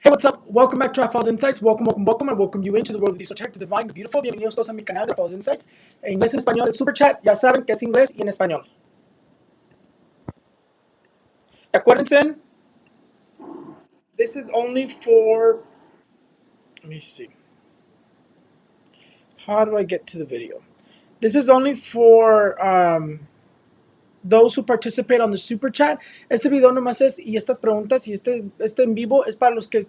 Hey, what's up? Welcome back to Rafael's Insights. Welcome. I welcome you into the world of the subject, the divine, the beautiful. Bienvenidos todos a mi canal de Rafael's Insights. En inglés, en español, el Superchat. Ya saben que es inglés y en español. Acuérdense, this is only for... Let me see. How do I get to the video? This is only for those who participate on the Super Chat. Este video nomás es, y estas preguntas y este en vivo es para los que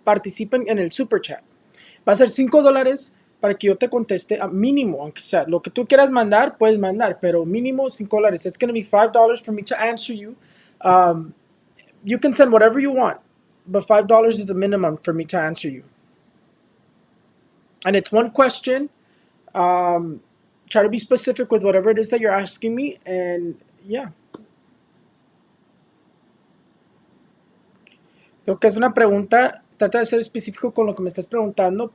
participen en el Super Chat. Va a ser $5 para que yo te conteste a mínimo, aunque sea lo que tú quieras mandar, puedes mandar, pero mínimo $5. It's going to be $5 for me to answer you. You can send whatever you want, but $5 is the minimum for me to answer you. And it's one question. Try to be specific with whatever it is that you're asking me, and yeah. Lo que es una pregunta, trata de ser específico con lo que me estás preguntando.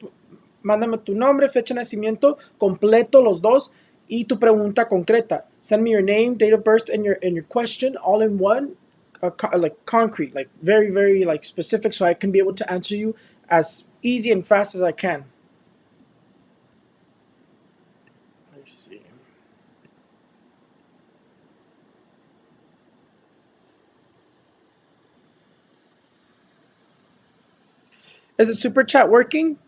Mándame tu nombre, fecha de nacimiento, completo los dos, y tu pregunta concreta. Send me your name, date of birth, and your question all in one, like concrete, like very, very like specific, so I can be able to answer you as easy and fast as I can. Let's see. Is the super chat working?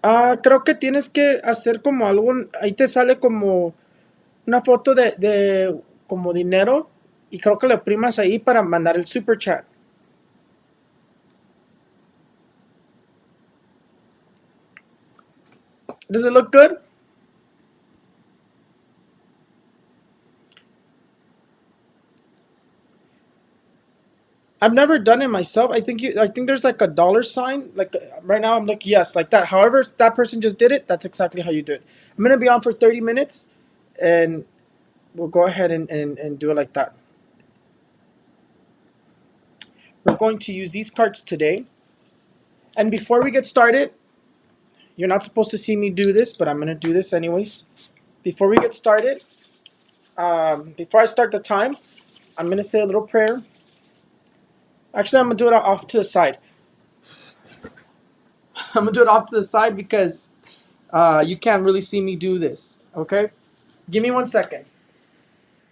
Creo que tienes que hacer como algo, ahí te sale como una foto de como dinero y creo que le oprimas ahí para mandar el super chat. Does it look good? I've never done it myself. I think there's like a $sign. Like right now, I'm like yes, like that. However, that person just did it. That's exactly how you do it. I'm gonna be on for 30 minutes, and we'll go ahead and do it like that. We're going to use these cards today. And before we get started, you're not supposed to see me do this, but I'm gonna do this anyways. Before we get started, before I start the time, I'm gonna say a little prayer. Actually, I'm gonna do it off to the side. I'm gonna do it off to the side because you can't really see me do this. Okay? Give me 1 second.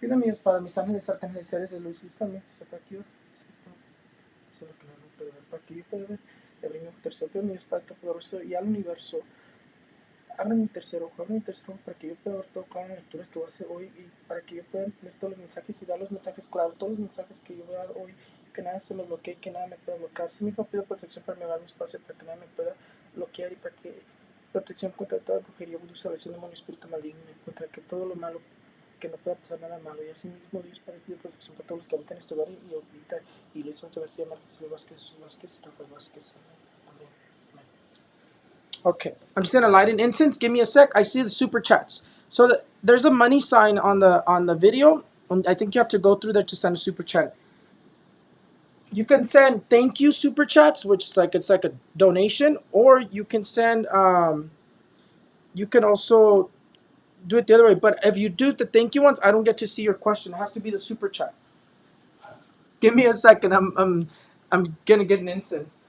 Pida mi espada, mis ángeles, arcángeles, seres de luz, luz para mí, para que yo sé lo que no puedo ver, para que yo pueda ver, y abrir mi tercer ojo, mi espada poderoso y al universo. Abre mi tercer ojo para que yo pueda ver todo claro en la lectura que voy a hacer hoy y para que yo pueda leer todos los mensajes y dar los mensajes claros, todos los mensajes que yo voy a dar hoy, que nada se me bloquee, que nada me pueda bloquear. Si mismo pido protección para mi hogar, mi espacio, para que nada me pueda bloquear y para que protección contra toda brujería, vudú, salvación, demonio, espíritu maligno, contra que todo lo malo, que no pueda pasar nada malo. Y así mismo Dios para pedir protección para todos los que habitan este hogar y ahorita, y Luis Santo García, Marta Silva Vázquez, Rafael Vázquez, amén. Okay, I'm just gonna light an incense. Give me a sec. I see the super chats. So there's a money sign on the video, and I think you have to go through there to send a super chat. You can send thank you super chats, which is like it's like a donation, or you can send you can also do it the other way. But if you do the thank you ones, I don't get to see your question. It has to be the super chat. Give me a second. I'm gonna get an incense.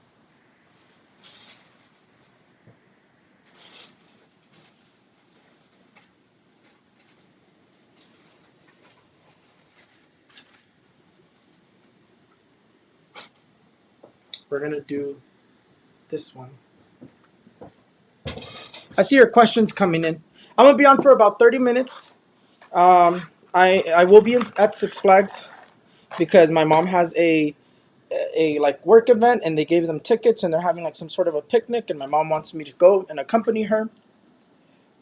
We're gonna do this one. I see your questions coming in. I'm gonna be on for about 30 minutes. I will be at Six Flags because my mom has a like work event and they gave them tickets and they're having like some sort of a picnic and my mom wants me to go and accompany her.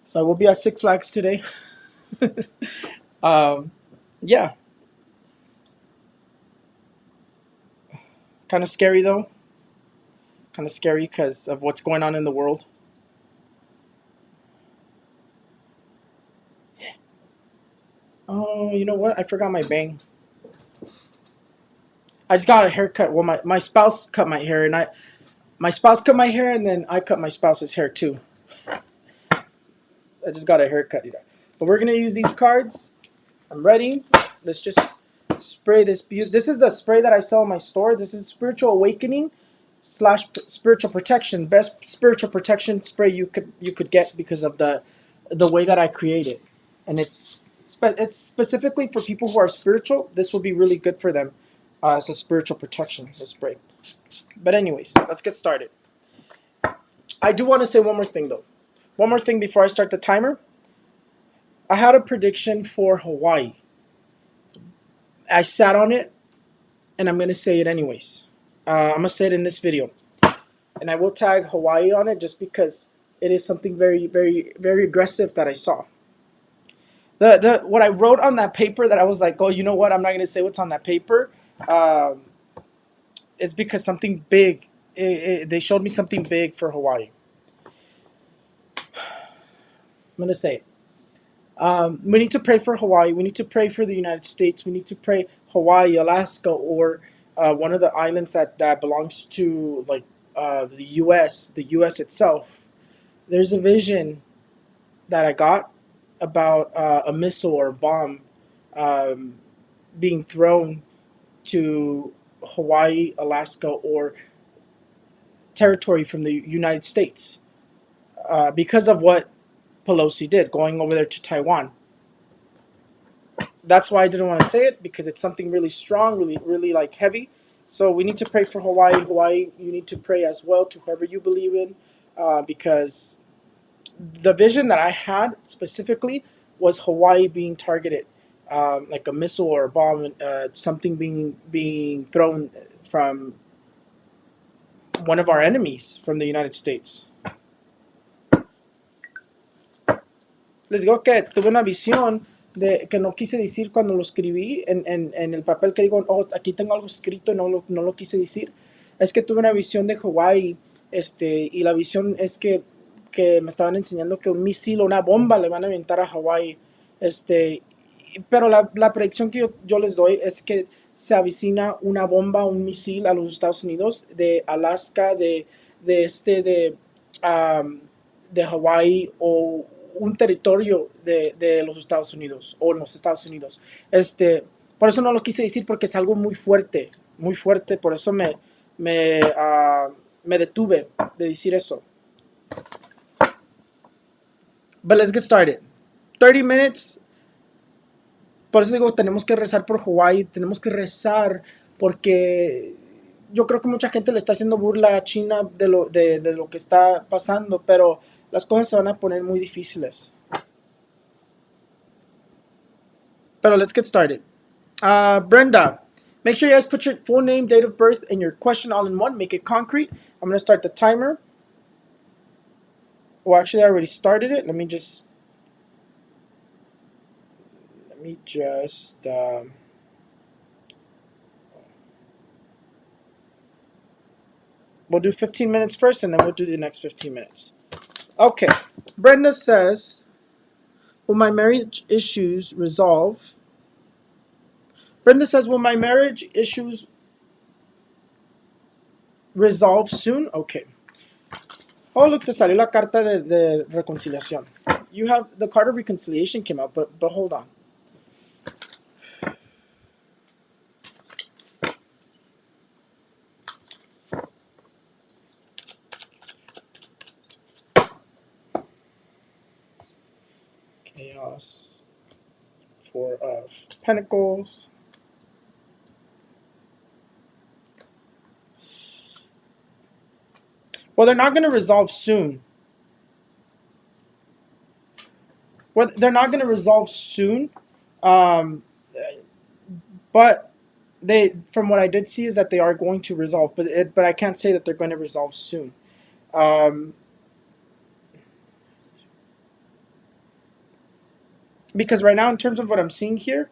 So I will be at Six Flags today. Yeah. Kind of scary though. Kind of scary because of what's going on in the world. Oh, you know what? I forgot my bang. I just got a haircut. Well, my spouse cut my hair, and My spouse cut my hair, and then I cut my spouse's hair too. I just got a haircut. But we're gonna use these cards. I'm ready. Let's just spray this. This is the spray that I sell in my store. This is Spiritual Awakening slash Spiritual Protection. Best spiritual protection spray you could get because of the way that I create it, and it's specifically for people who are spiritual. This will be really good for them as a spiritual protection. The spray. But anyways, let's get started. I do want to say one more thing though. One more thing before I start the timer. I had a prediction for Hawaii. I sat on it, and I'm gonna say it anyways. I'm gonna say it in this video, and I will tag Hawaii on it just because it is something very, very, very aggressive that I saw. The what I wrote on that paper that I was like, oh, you know what? I'm not gonna say what's on that paper. Um, is because something big. They showed me something big for Hawaii. I'm gonna say it. We need to pray for Hawaii. We need to pray for the United States. We need to pray Hawaii, Alaska, or one of the islands that belongs to like the U.S. itself. There's a vision that I got about a missile or bomb um, being thrown to Hawaii, Alaska, or territory from the United States because of what Pelosi did, going over there to Taiwan. That's why I didn't want to say it because it's something really strong, really, really like heavy. So we need to pray for Hawaii. Hawaii, you need to pray as well to whoever you believe in, because the vision that I had specifically was Hawaii being targeted, like a missile or a bomb, something being thrown from one of our enemies from the United States. Les digo que tuve una visión de que no quise decir cuando lo escribí en el papel que digo, oh, aquí tengo algo escrito, no lo quise decir. Es que tuve una visión de Hawái, y la visión es que me estaban enseñando que un misil o una bomba le van a aventar a Hawái. Pero la predicción que yo les doy es que se avicina una bomba, un misil a los Estados Unidos, de Alaska, de Hawái o un territorio de los Estados Unidos o los Estados Unidos. Por eso no lo quise decir porque es algo muy fuerte, por eso me detuve de decir eso. But let's get started. 30 minutes. Por eso digo, tenemos que rezar por Hawái, tenemos que rezar porque yo creo que mucha gente le está haciendo burla a China de lo que está pasando, pero las cosas se van a poner muy difíciles. Pero let's get started. Brenda, make sure you guys put your full name, date of birth, and your question all in one. Make it concrete. I'm going to start the timer. Well, actually, I already started it. Let me just... we'll do 15 minutes first, and then we'll do the next 15 minutes. Okay. Brenda says, will my marriage issues resolve? Brenda says, will my marriage issues resolve soon? Okay. Oh, look, te salió la carta de reconciliación. You have, the card of reconciliation came out, but hold on. Chaos. Four of Pentacles. Well, they're not going to resolve soon. Well, they're not going to resolve soon. But they, from what I did see, is that they are going to resolve. But I can't say that they're going to resolve soon. Because right now, in terms of what I'm seeing here,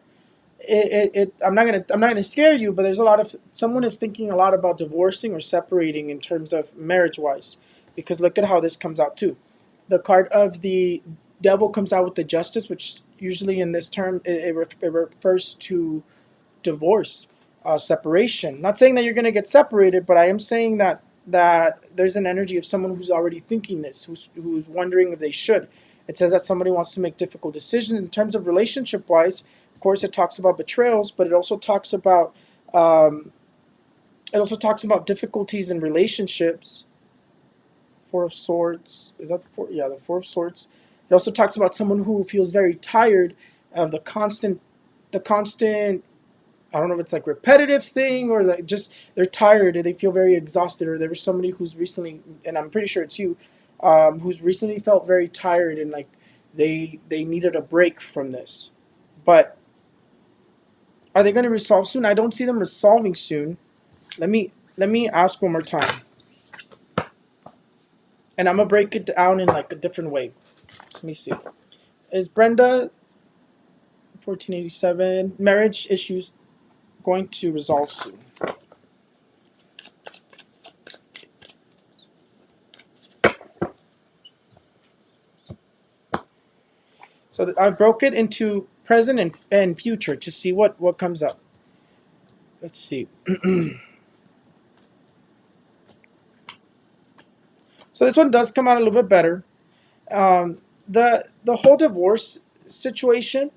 I'm not gonna scare you, but there's a lot of, someone is thinking a lot about divorcing or separating in terms of marriage wise, because look at how this comes out too. The card of the devil comes out with the justice, which usually in this term it refers to divorce, separation. Not saying that you're gonna get separated, but I am saying that that there's an energy of someone who's already thinking this, who's wondering if they should. It says that somebody wants to make difficult decisions in terms of relationship wise. Of course, it talks about betrayals, but um, it also talks about difficulties in relationships. Four of Swords. Is that the four? Yeah, the Four of Swords. It also talks about someone who feels very tired of the constant. I don't know if it's like repetitive thing or like just they're tired or they feel very exhausted, or there was somebody who's recently, and I'm pretty sure it's you, who's recently felt very tired and like they needed a break from this. But are they going to resolve soon? I don't see them resolving soon. Let me ask one more time, and I'm gonna break it down in like a different way. Let me see. Is Brenda 1487 marriage issues going to resolve soon? So I broke it into present and future to see what comes up. Let's see. So this one does come out a little bit better. The whole divorce situation,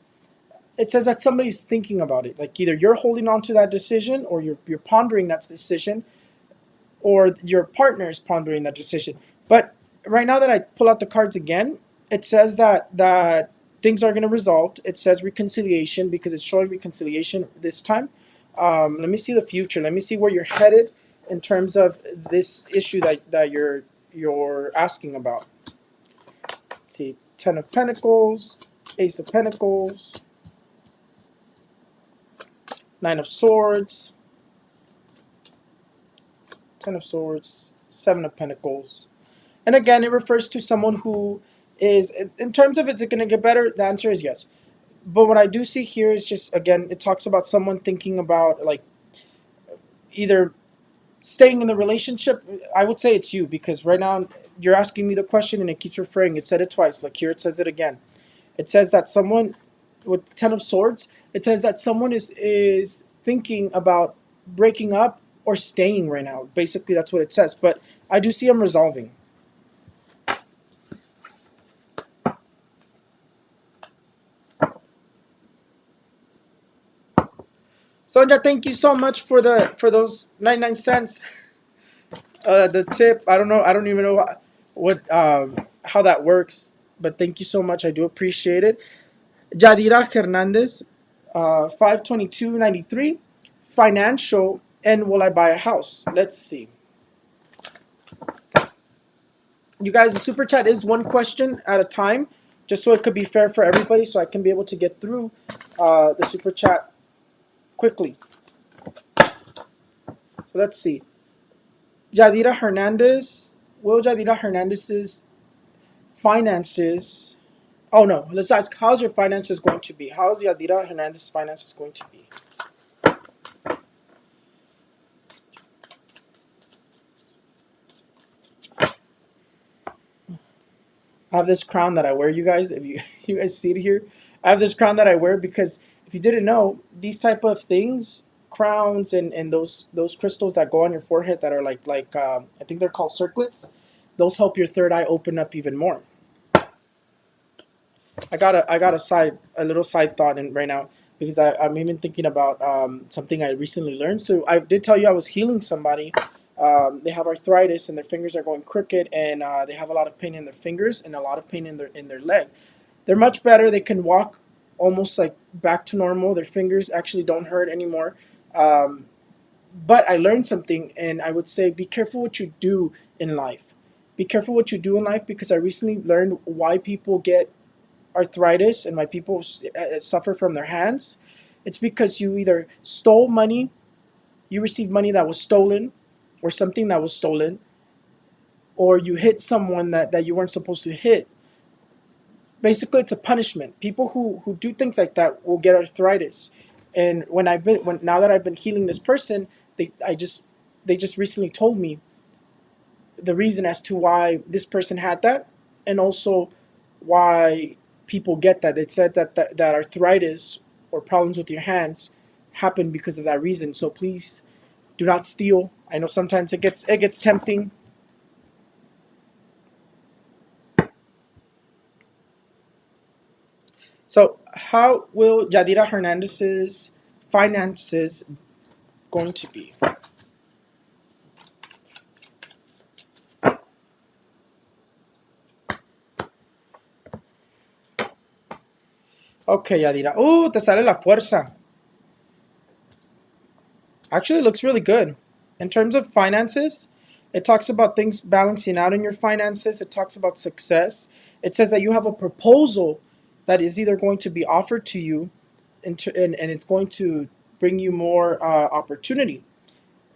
it says that somebody's thinking about it. Like either you're holding on to that decision, or you're pondering that decision, or your partner is pondering that decision. But right now that I pull out the cards again, it says that things are going to resolve. It says reconciliation because it's showing reconciliation this time. Let me see the future. Let me see where you're headed in terms of this issue that you're asking about. Let's see, Ten of Pentacles, Ace of Pentacles, Nine of Swords, Ten of Swords, Seven of Pentacles. And again, it refers to someone who is, in terms of is it going to get better? The answer is yes. But what I do see here is just, again, it talks about someone thinking about like either staying in the relationship. I would say it's you because right now you're asking me the question and it keeps referring. It said it twice. Like here it says it again. It says that someone with Ten of Swords, it says that someone is thinking about breaking up or staying right now. Basically, that's what it says. But I do see them resolving. Sonja, thank you so much for those 99 cents. The tip, I don't know, I don't even know what how that works, but thank you so much. I do appreciate it. Yadira Hernandez, 522.93, financial, and will I buy a house? Let's see. You guys, the super chat is one question at a time, just so it could be fair for everybody, so I can be able to get through the super chat quickly. So let's see. Yadira Hernandez, will Yadira Hernandez's finances? Oh no, let's ask, how's your finances going to be? How's Yadira Hernandez's finances going to be? I have this crown that I wear, you guys. If you you guys see it here, I have this crown that I wear because if you didn't know, these type of things, crowns and those crystals that go on your forehead that are like I think they're called circlets. Those help your third eye open up even more. I got a little side thought in right now because I'm even thinking about something I recently learned. So I did tell you I was healing somebody. They have arthritis and their fingers are going crooked, and they have a lot of pain in their fingers and a lot of pain in their leg. They're much better. They can walk almost like back to normal. Their fingers actually don't hurt anymore. Um, but I learned something, and I would say be careful what you do in life. Be careful what you do in life because I recently learned why people get arthritis and why people suffer from their hands. It's because you either stole money, you received money that was stolen, or something that was stolen, or you hit someone that you weren't supposed to hit. Basically, it's a punishment. People who do things like that will get arthritis. And when now that I've been healing this person, they just recently told me the reason as to why this person had that, and also why people get that. It said that arthritis or problems with your hands happen because of that reason. So please do not steal. I know sometimes it gets tempting. So how will Yadira Hernandez's finances going to be? Okay, Yadira. Te sale la fuerza. Actually, it looks really good. In terms of finances, it talks about things balancing out in your finances. It talks about success. It says that you have a proposal that is either going to be offered to you and it's going to bring you more opportunity.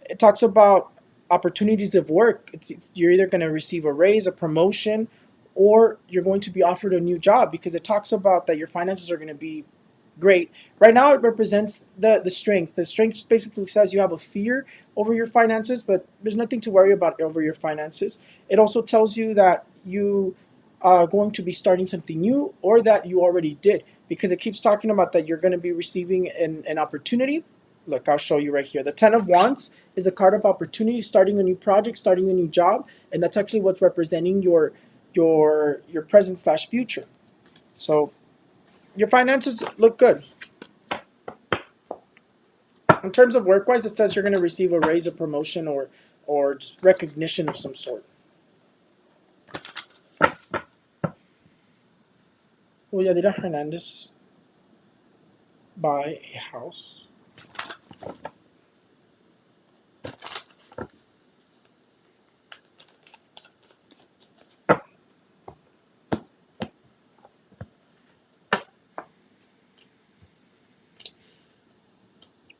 It talks about opportunities of work. You're either going to receive a raise, a promotion, or you're going to be offered a new job because it talks about that your finances are going to be great. Right now, it represents the strength. The strength basically says you have a fear over your finances, but there's nothing to worry about over your finances. It also tells you that you are going to be starting something new or that you already did because it keeps talking about that you're going to be receiving an opportunity. Look, I'll show you right here. The Ten of Wands is a card of opportunity, starting a new project, starting a new job, and that's actually what's representing your present slash future. So your finances look good. In terms of work wise, it says you're going to receive a raise, a promotion, or just recognition of some sort. Will Yadira Hernandez buy a house?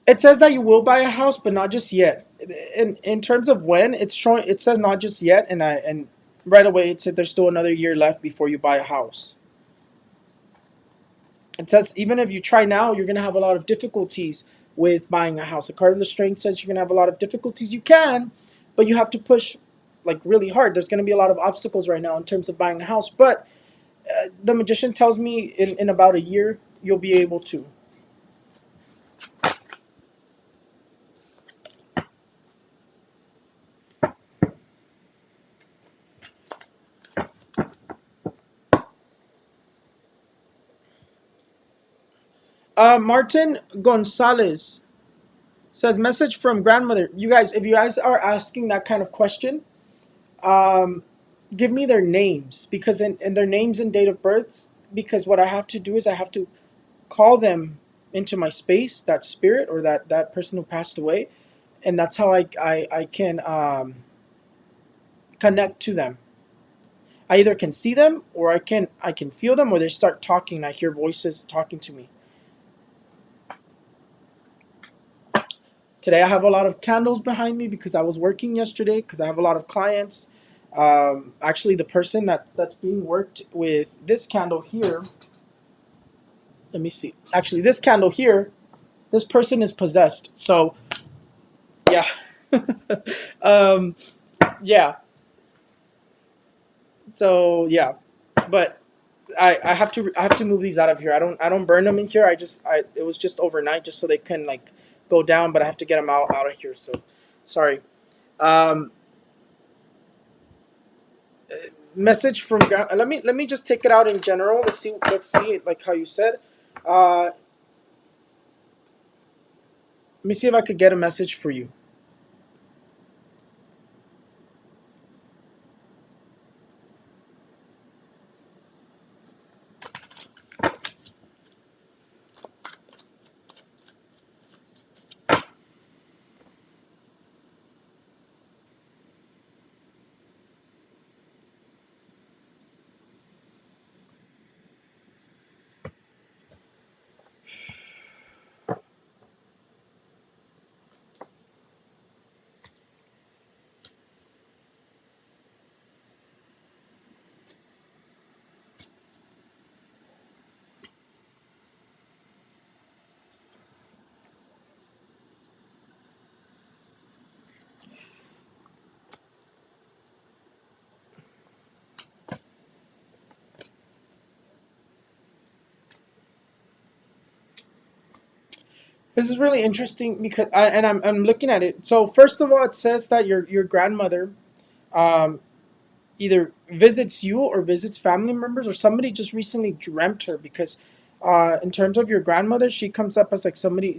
It says that you will buy a house, but not just yet. In terms of when, it's showing. It says not just yet, and right away it said there's still another year left before you buy a house. It says even if you try now, you're gonna have a lot of difficulties with buying a house. The card of the strength says you're gonna have a lot of difficulties. You can, but you have to push like really hard. There's gonna be a lot of obstacles right now in terms of buying a house. But the magician tells me in about a year you'll be able to. Martin Gonzalez says message from grandmother. You guys, if you guys are asking that kind of question, um, give me their names because in their names and date of births. Because what I have to do is I have to call them into my space, that spirit or that person who passed away, and that's how I can connect to them. I either can see them or I can feel them or they start talking. I hear voices talking to me. Today I have a lot of candles behind me because I was working yesterday because I have a lot of clients. Actually, the person that's being worked with this candle here. Let me see. Actually, this candle here, this person is possessed. So yeah, um, yeah. So yeah, but I have to move these out of here. I don't burn them in here. It was just overnight just so they can like go down, but I have to get them out of here. So sorry. Um, Message from let me just take it out in general. Let's see like how you said. Let me see if I could get a message for you. This is really interesting because I'm looking at it. So first of all, it says that your grandmother um, either visits you or visits family members, or somebody just recently dreamt her, because in terms of your grandmother, she comes up as like somebody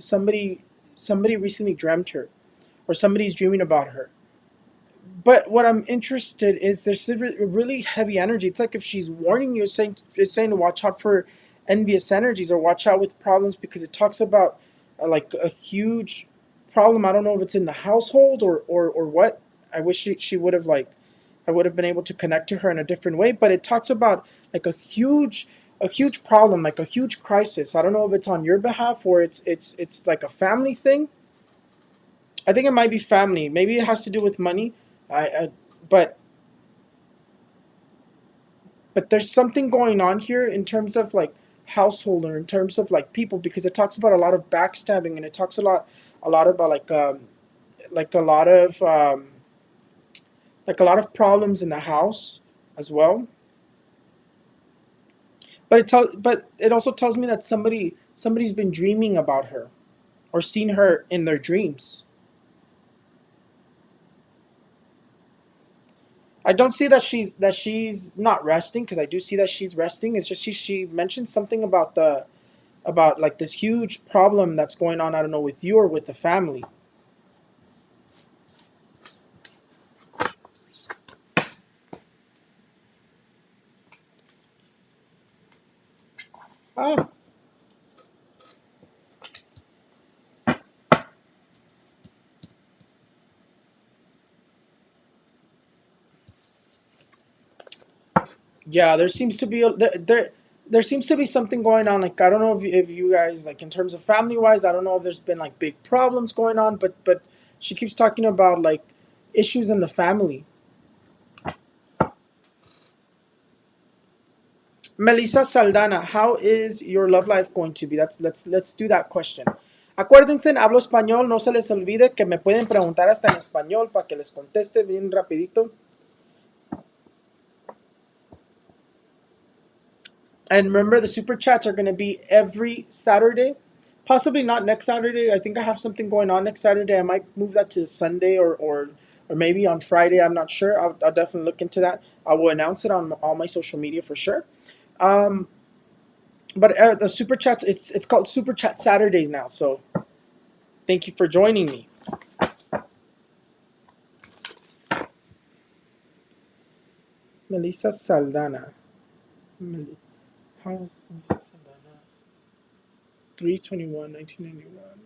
recently dreamt her, or somebody's dreaming about her. But what I'm interested is there's a really heavy energy. It's like if she's warning you, it's saying to watch out for envious energies, or watch out with problems, because it talks about like a huge problem. I don't know if it's in the household or what. I wish she would have like I would have been able to connect to her in a different way. But it talks about like a huge problem, like a huge crisis. I don't know if it's on your behalf or it's like a family thing. I think it might be family. Maybe it has to do with money. I but there's something going on here in terms of like household, or in terms of like people, because it talks about a lot of backstabbing, and it talks a lot about like a lot of like a lot of problems in the house as well. But it also tells me that somebody's been dreaming about her, or seen her in their dreams. I don't see that she's not resting, because I do see that she's resting. It's just she mentioned something about like this huge problem that's going on. I don't know, with you or with the family. Ah, yeah. There seems to be there seems to be something going on. Like, I don't know if you guys, like, in terms of family wise, I don't know if there's been like big problems going on, but she keeps talking about like issues in the family. Melisa Saldana, how is your love life going to be? Let's do that question. Acuérdense, hablo español, no se les olvide que me pueden preguntar hasta en español para que les conteste bien rapidito. And remember, the super chats are going to be every Saturday. Possibly not next Saturday. I think I have something going on next Saturday. I might move that to Sunday, or maybe on Friday. I'm not sure. I'll definitely look into that. I will announce it on all my social media for sure. Um, but the super chats, it's called Super Chat Saturdays now. So thank you for joining me. Melisa Saldana. How is Melisa Saldana? 3/21, 1991.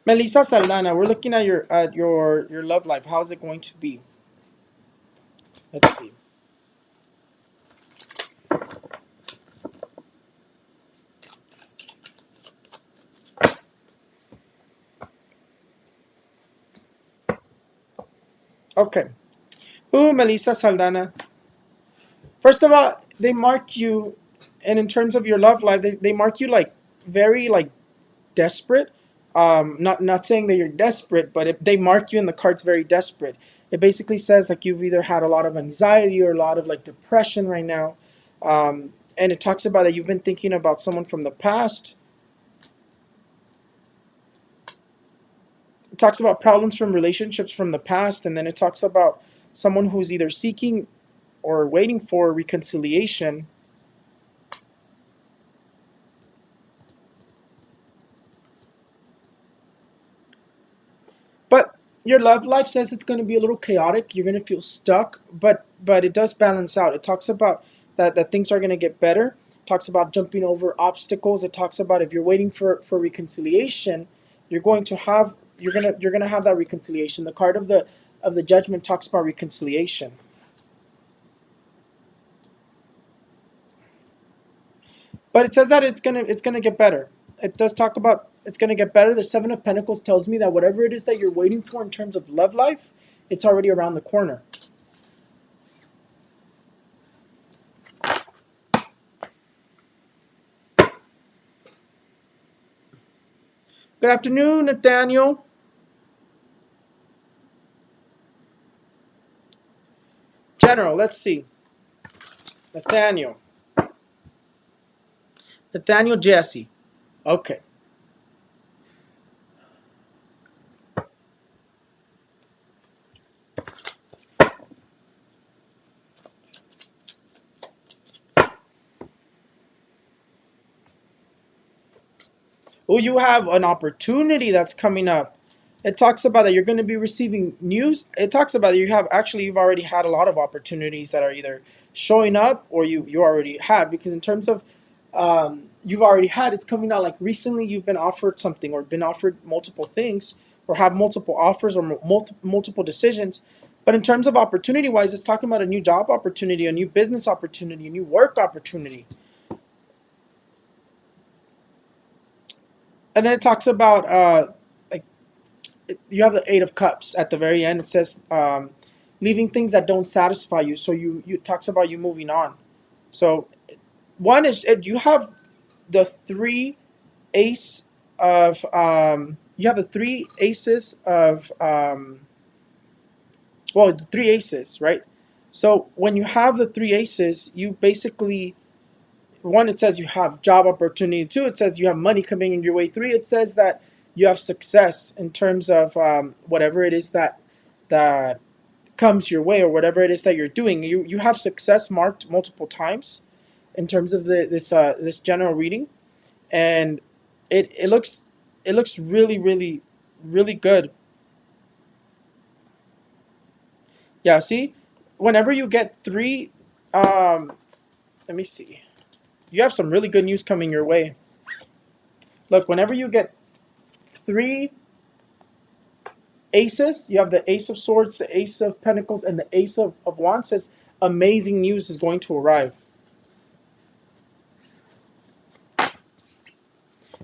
Melisa Saldana, we're looking at your love life. How's it going to be? Let's see. Okay. Ooh, Melisa Saldana. First of all, they mark you, and in terms of your love life, they mark you like very like desperate. Not saying that you're desperate, but they mark you in the cards very desperate. It basically says like you've either had a lot of anxiety or a lot of like depression right now, and it talks about that you've been thinking about someone from the past. It talks about problems from relationships from the past, and then it talks about someone who's either seeking or waiting for reconciliation. But your love life says it's going to be a little chaotic. You're going to feel stuck, but it does balance out. It talks about that things are going to get better. It talks about jumping over obstacles. It talks about if you're waiting for reconciliation, you're going to have you're gonna have that reconciliation. The card of the judgment talks about reconciliation. But it says that it's gonna get better. It does talk about it's gonna get better. The Seven of Pentacles tells me that whatever it is that you're waiting for in terms of love life, it's already around the corner. Good afternoon, Nathaniel. General, let's see. Nathaniel. Nathaniel Jesse. Okay. Oh, you have an opportunity that's coming up. It talks about that you're going to be receiving news. It talks about that you've already had a lot of opportunities that are either showing up or you already had, because in terms of you've already had, it's coming out like recently you've been offered something or been offered multiple things or have multiple offers or multiple decisions. But in terms of opportunity wise, it's talking about a new job opportunity, a new business opportunity, a new work opportunity. And then it talks about like you have the Eight of Cups at the very end. It says leaving things that don't satisfy you. So you talks about you moving on. So one is you have the three ace of you have the three aces of well, the three aces, right? So when you have the three aces, you basically, one, it says you have job opportunity. Two, it says you have money coming in your way. Three, it says that you have success in terms of whatever it is that comes your way or whatever it is that you're doing. You have success marked multiple times in terms of this general reading, and it looks really really good. Yeah, see, whenever you get three, let me see. You have some really good news coming your way. Look, whenever you get three aces, you have the Ace of Swords, the Ace of Pentacles, and the Ace of Wands. Says amazing news is going to arrive. The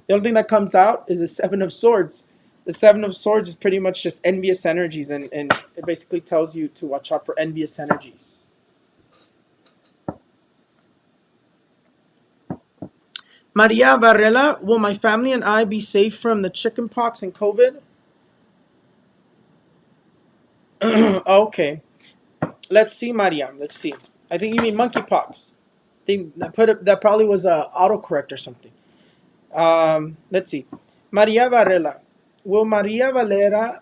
only thing that comes out is the Seven of Swords. The Seven of Swords is pretty much just envious energies, and it basically tells you to watch out for envious energies. Maria Varela, will my family and I be safe from the chickenpox and COVID? Okay. Let's see, Maria. Let's see. I think you mean monkeypox. I think that probably was a autocorrect or something. Let's see. Maria Varela. Will Varela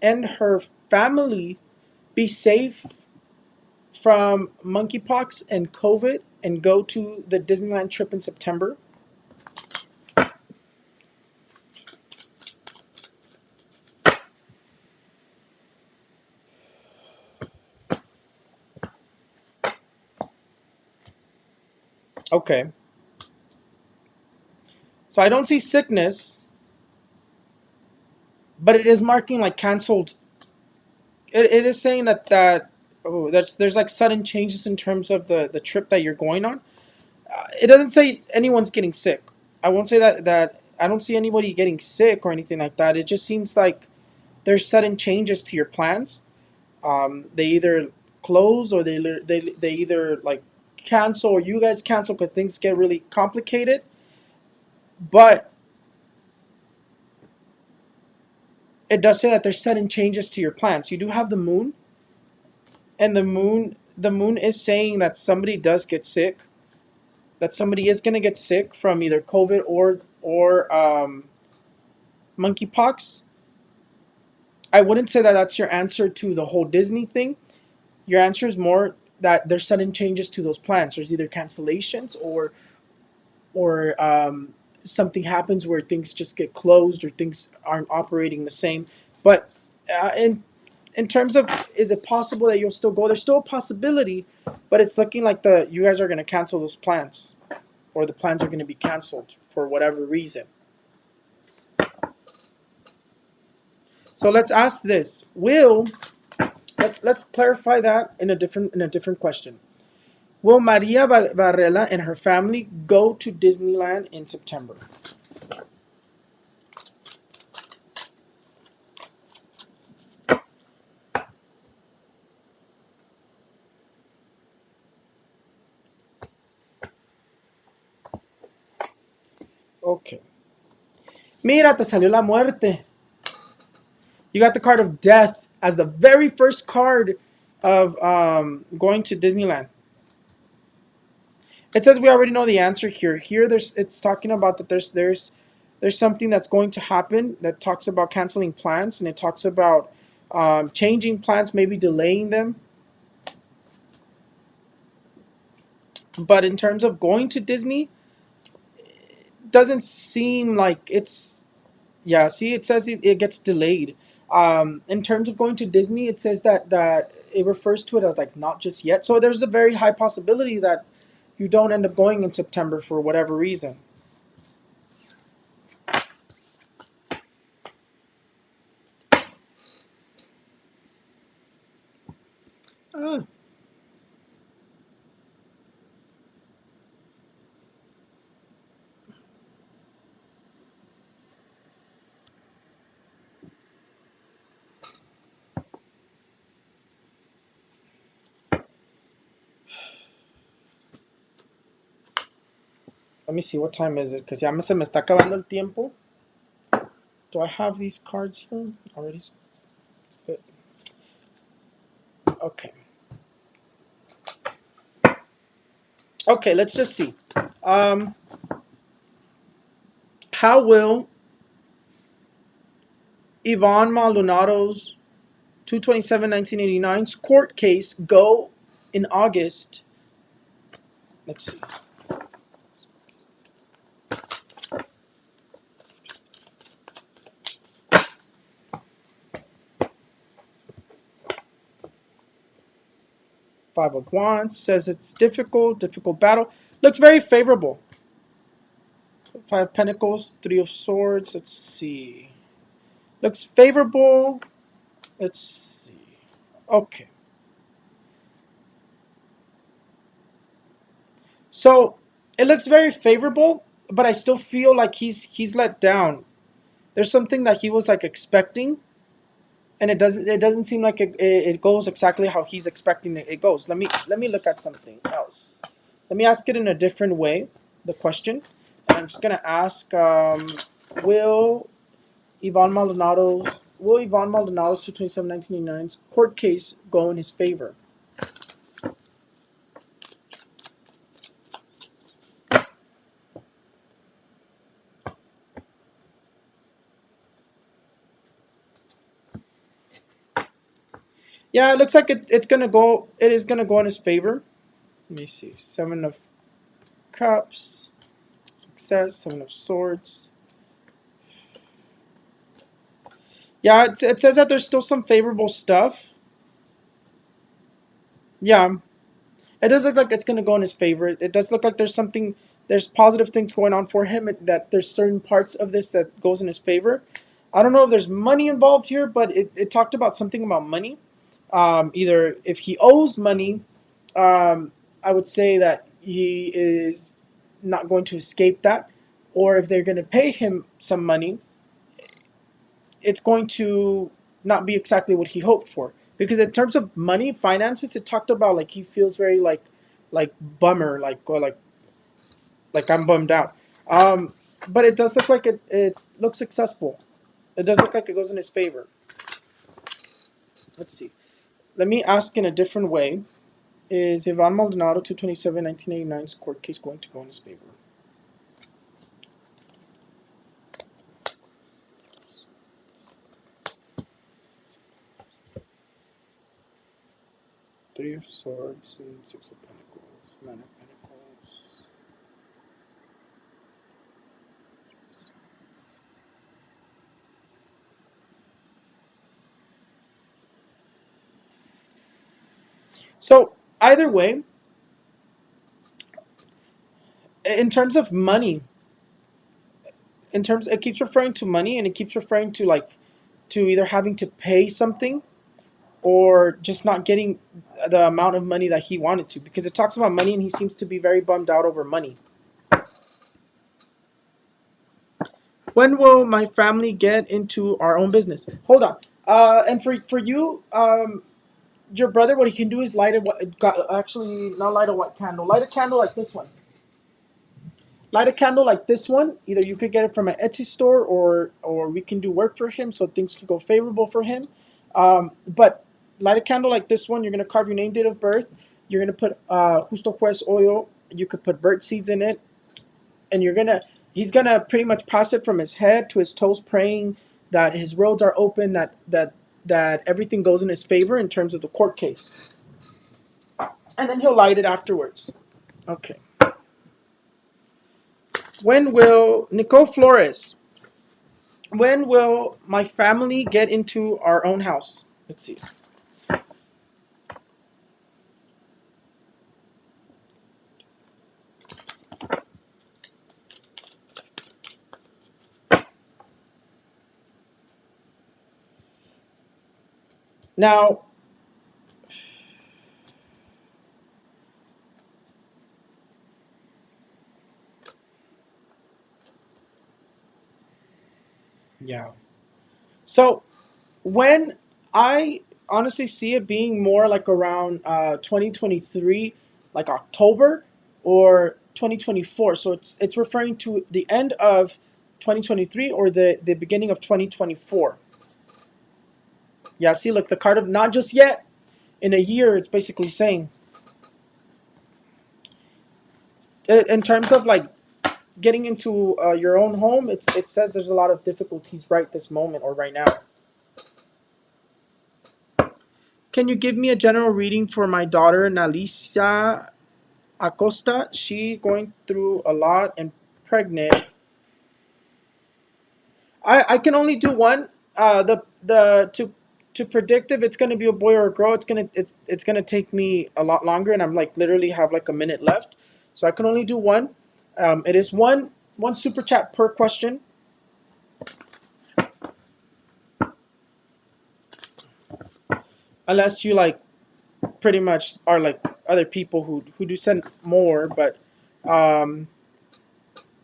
and her family be safe from monkeypox and COVID and go to the Disneyland trip in September? Okay. So I don't see sickness, but it is marking like canceled. It is saying there's like sudden changes in terms of the trip that you're going on. It doesn't say anyone's getting sick. I won't say that I don't see anybody getting sick or anything like that. It just seems like there's sudden changes to your plans. They either close or they either like cancel or you guys cancel because things get really complicated. But it does say that there's sudden changes to your plans. You do have the moon, and the moon is saying that somebody does get sick, that somebody is going to get sick from either COVID or monkeypox. I wouldn't say that that's your answer to the whole Disney thing. Your answer is more that there's sudden changes to those plans. There's either cancellations or something happens where things just get closed or things aren't operating the same. But in terms of, is it possible that you'll still go? There's still a possibility, but it's looking like the you guys are going to cancel those plans, or the plans are going to be canceled for whatever reason. So let's ask this: Will let's clarify that in a different question. Will Maria Varela and her family go to Disneyland in September? Okay. Mira, te salió la muerte. You got the card of death as the very first card of going to Disneyland. It says we already know the answer here. Here, it's talking about that there's something that's going to happen that talks about canceling plans, and it talks about changing plans, maybe delaying them. But in terms of going to Disney, it doesn't seem like it's. Yeah, see, it says it gets delayed. In terms of going to Disney, it says that it refers to it as like not just yet. So there's a very high possibility that you don't end up going in September for whatever reason. Ah, let me see, what time is it? Because ya se me está acabando el tiempo. Do I have these cards here already? Okay. Okay, let's just see. How will Yvonne Maldonado's 227-1989's court case go in August? Let's see. Five of Wands says it's difficult battle. Looks very favorable. Five of Pentacles, Three of Swords. Let's see. Looks favorable. Let's see. Okay. So it looks very favorable, but I still feel like he's let down. There's something that he was like expecting, and it doesn't seem like it goes exactly how he's expecting it goes. Let me look at something else. Let me ask it in a different way. The question, and I'm just gonna ask: Will Yvonne Maldonado's 227-1989's court case go in his favor? Yeah, it looks like it's gonna go. It is gonna go in his favor. Let me see. Seven of Cups, success. Seven of Swords. Yeah, it says that there's still some favorable stuff. Yeah, it does look like it's gonna go in his favor. It does look like there's positive things going on for him. That there's certain parts of this that goes in his favor. I don't know if there's money involved here, but it talked about something about money. Either if he owes money, I would say that he is not going to escape that, or if they're going to pay him some money, it's going to not be exactly what he hoped for. Because in terms of money, finances, it talked about like he feels very like bummer, like I'm bummed out. But it does look like it looks successful. It does look like it goes in his favor. Let's see. Let me ask in a different way. Is Yvonne Maldonado 227-1989's court case going to go in his favor? Three of Swords and Six of Pentacles, Nine of Pentacles. So either way, in terms of money, it keeps referring to money, and it keeps referring to like to either having to pay something or just not getting the amount of money that he wanted to, because it talks about money and he seems to be very bummed out over money. When will my family get into our own business? Hold on. And for you, your brother, what he can do is light a actually not light a white candle, light a candle like this one. light a candle like this one. Either you could get it from an Etsy store, or we can do work for him so things can go favorable for him. But light a candle like this one. You're gonna carve your name, date of birth. You're gonna put justo juez oil. You could put bird seeds in it, and he's gonna pretty much pass it from his head to his toes, praying that his roads are open, that everything goes in his favor in terms of the court case, and then he'll light it afterwards. Okay. When will Nicole Flores? When will my family get into our own house? Let's see. Now, yeah. So when I honestly see it being more like around 2023, like October or 2024. So it's referring to the end of 2023 or the beginning of 2024. Yeah, see, look, the card of not just yet. In a year, it's basically saying, in terms of like getting into your own home, it says there's a lot of difficulties right this moment or right now. Can you give me a general reading for my daughter, Nalisa Acosta? She going through a lot and pregnant. I can only do one. The to predict if it's gonna be a boy or a girl, it's gonna take me a lot longer, and I'm like literally have like a minute left, so I can only do one. It is one super chat per question. Unless you like pretty much are like other people who do send more, um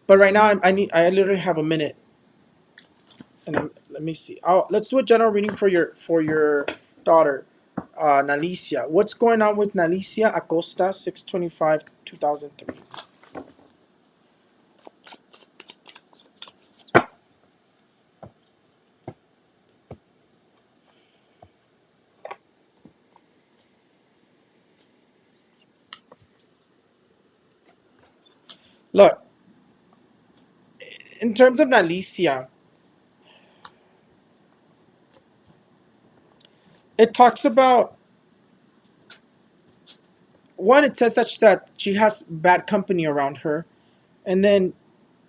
but right now I literally have a minute, and let me see. Let's do a general reading for your daughter, Nalicia. What's going on with Nalicia Acosta, 6/25/2003? Look, in terms of Nalicia, it talks about one. It says that she has bad company around her, and then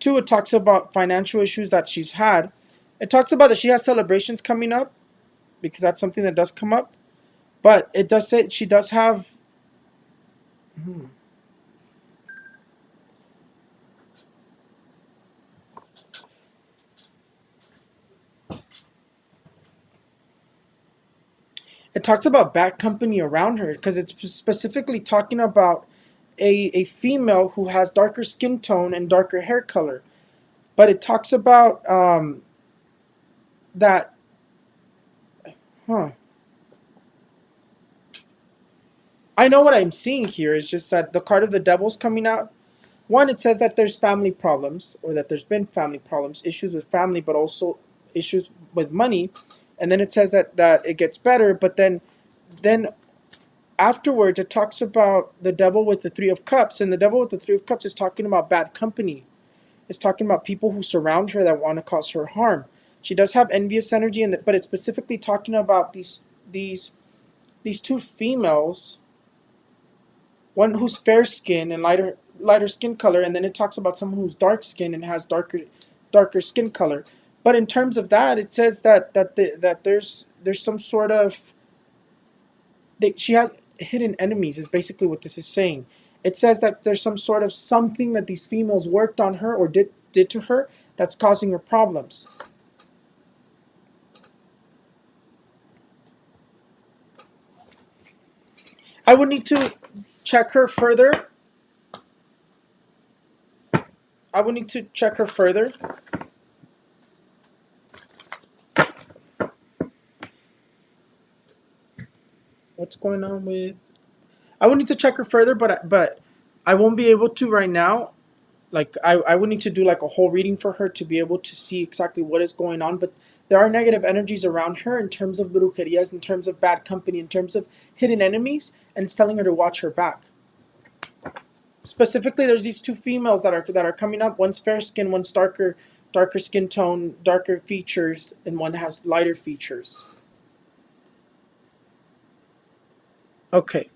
two, it talks about financial issues that she's had. It talks about that she has celebrations coming up because that's something that does come up. But it does say she does have. Hmm. It talks about bad company around her because it's specifically talking about a female who has darker skin tone and darker hair color. But it talks about that. Huh. I know what I'm seeing here is just that the card of the devil's coming out. One, it says that there's family problems, or that there's been family problems, issues with family, but also issues with money. And then it says that it gets better, but then afterwards it talks about the devil with the three of cups, and the devil with the three of cups is talking about bad company. It's talking about people who surround her that want to cause her harm. She does have envious energy, but it's specifically talking about these these two females, one who's fair skin and lighter skin color, and then it talks about someone who's dark skin and has darker skin color. But in terms of that, it says that there's some sort of, she has hidden enemies, is basically what this is saying. It says that there's some sort of something that these females worked on her or did to her that's causing her problems. I would need to check her further. I would need to check her further. What's going on with? I would need to check her further, but I won't be able to right now. Like I would need to do like a whole reading for her to be able to see exactly what is going on. But there are negative energies around her in terms of brujerias, in terms of bad company, in terms of hidden enemies, and it's telling her to watch her back. Specifically, there's these two females that are coming up. One's fair skin, one's darker skin tone, darker features, and one has lighter features. Okay.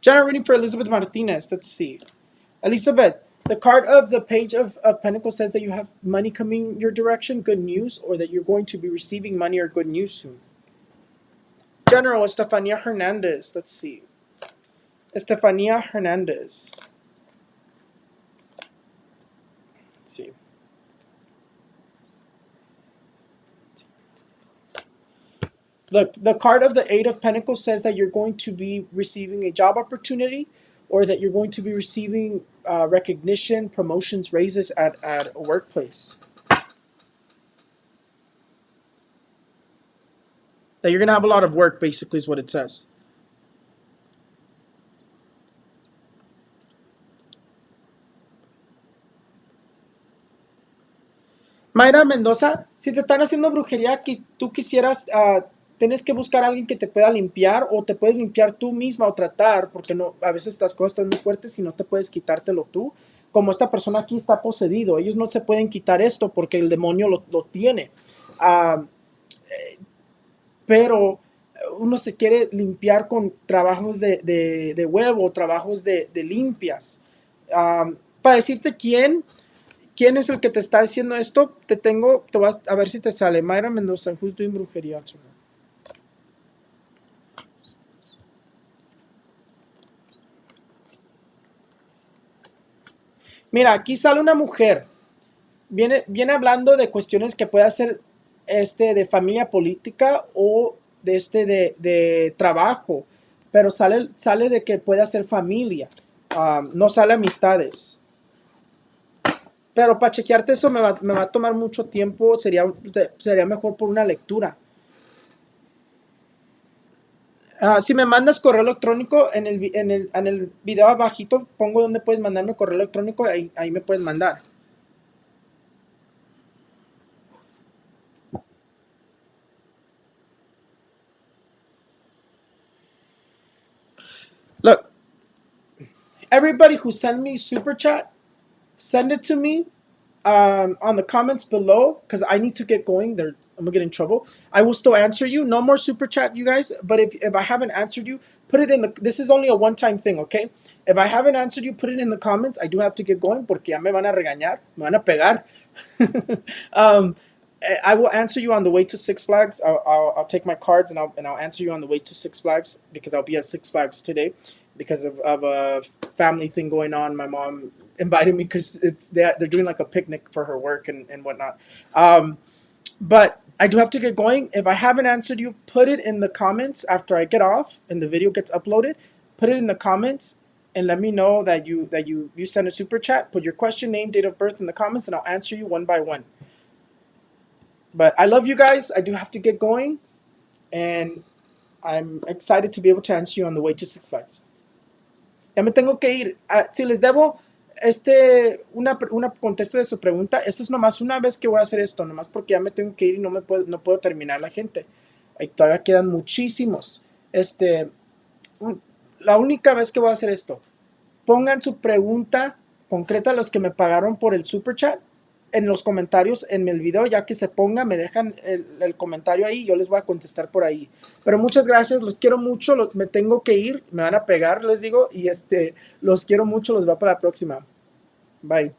General reading for Elizabeth Martinez. Let's see. Elizabeth, the card of the Page of Pentacles says that you have money coming your direction, good news, or that you're going to be receiving money or good news soon. General, Estefania Hernandez. Let's see. Estefania Hernandez. Let's see. Look, the card of the Eight of Pentacles says that you're going to be receiving a job opportunity, or that you're going to be receiving recognition, promotions, raises at a workplace. That you're going to have a lot of work, basically, is what it says. Mayra Mendoza, si te están haciendo brujería, que tú quisieras, tienes que buscar a alguien que te pueda limpiar, o te puedes limpiar tú misma o tratar, porque no, a veces estas cosas están muy fuertes y no te puedes quitártelo tú. Como esta persona aquí está poseído, ellos no se pueden quitar esto porque el demonio lo tiene. Pero uno se quiere limpiar con trabajos de huevo, trabajos de limpias. Para decirte quién es el que te está diciendo esto, te vas a ver si te sale. Mayra Mendoza, who's doing brujería? Mira, aquí sale una mujer. Viene hablando de cuestiones que puede ser de familia política o de trabajo, pero sale de que puede ser familia. No sale amistades. Pero para chequearte eso me va a tomar mucho tiempo. Sería mejor por una lectura. Si me mandas correo electrónico, en el video abajito pongo donde puedes mandarme correo electrónico. Ahí me puedes mandar. Look, everybody who sent me super chat, send it to me on the comments below, because I need to get going. I'm gonna get in trouble. I will still answer you. No more super chat, you guys. But if I haven't answered you, put it in the. This is only a one-time thing, okay? If I haven't answered you, put it in the comments. I do have to get going porque ya me van a regañar, me van a pegar. I will answer you on the way to Six Flags. I'll take my cards and I'll answer you on the way to Six Flags, because I'll be at Six Flags today because of a family thing going on. My mom invited me because they're doing like a picnic for her work and whatnot. But I do have to get going. If I haven't answered you, put it in the comments after I get off and the video gets uploaded. Put it in the comments and let me know that you send a super chat. Put your question, name, date of birth in the comments, and I'll answer you one by one. But I love you guys. I do have to get going, and I'm excited to be able to answer you on the way to Six Flags. Ya me tengo que ir. Si les debo una contesto de su pregunta, esto es nomás una vez que voy a hacer esto, nomás porque ya me tengo que ir y no puedo terminar la gente. Ahí todavía quedan muchísimos. La única vez que voy a hacer esto, pongan su pregunta concreta, los que me pagaron por el super chat, en los comentarios en el video. Ya que se ponga, me dejan el comentario ahí, yo les voy a contestar por ahí. Pero muchas gracias, los quiero mucho, me tengo que ir, me van a pegar, les digo, y los quiero mucho, los veo para la próxima. Bye.